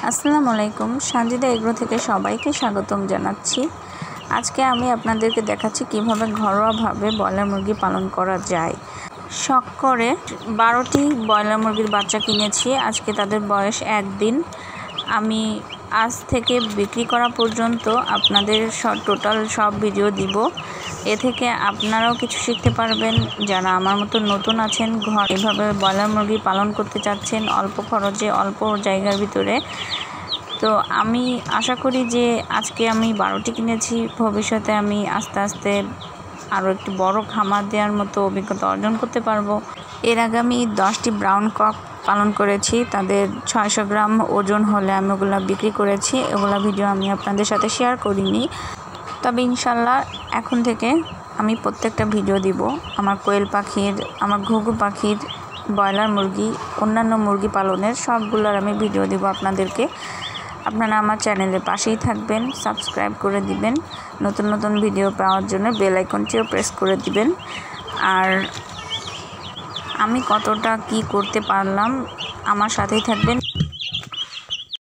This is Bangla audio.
আসসালামু আলাইকুম। সানজিদা এগ্রো থেকে সবাইকে স্বাগতম জানাচ্ছি। আজকে আমি আপনাদেরকে দেখাচ্ছি কিভাবে ঘরোয়াভাবে ব্রয়লার মুরগি পালন করা যায়। শখ করে 12টি ব্রয়লার মুরগির বাচ্চা কিনেছি। আজকে তাদের বয়স 1 দিন। আমি আজ থেকে বিক্রি করা পর্যন্ত আপনাদের টোটাল সব ভিডিও দিব। এ থেকে আপনারাও কিছু শিখতে পারবেন। যারা আমার মতো নতুন আছেন, এভাবে ব্রয়লার মুরগি পালন করতে চাচ্ছেন অল্প খরচে, অল্প জায়গার ভিতরে, তো আমি আশা করি যে আজকে আমি 12টি কিনেছি, ভবিষ্যতে আমি আস্তে আস্তে আরও একটি বড় খামার দেওয়ার মতো অভিজ্ঞতা অর্জন করতে পারবো। এর আগে আমি 10টি ব্রাউন কক পালন করেছি। তাদের 600 গ্রাম ওজন হলে আমি ওগুলো বিক্রি করেছি। এগুলো ভিডিও আমি আপনাদের সাথে শেয়ার করিনি, তবে ইনশাল্লাহ এখন থেকে আমি প্রত্যেকটা ভিডিও দিব। আমার কোয়েল পাখির, আমার ঘুঘু পাখির, ব্রয়লার মুরগি, অন্যান্য মুরগি পালনের সবগুলোর আমি ভিডিও দিব আপনাদেরকে। আপনারা আমার চ্যানেলের পাশেই থাকবেন, সাবস্ক্রাইব করে দিবেন, নতুন নতুন ভিডিও পাওয়ার জন্য বেল আইকনটিও প্রেস করে দিবেন। আর আমি কতটা কি করতে পারলাম আমার সাথেই থাকবেন।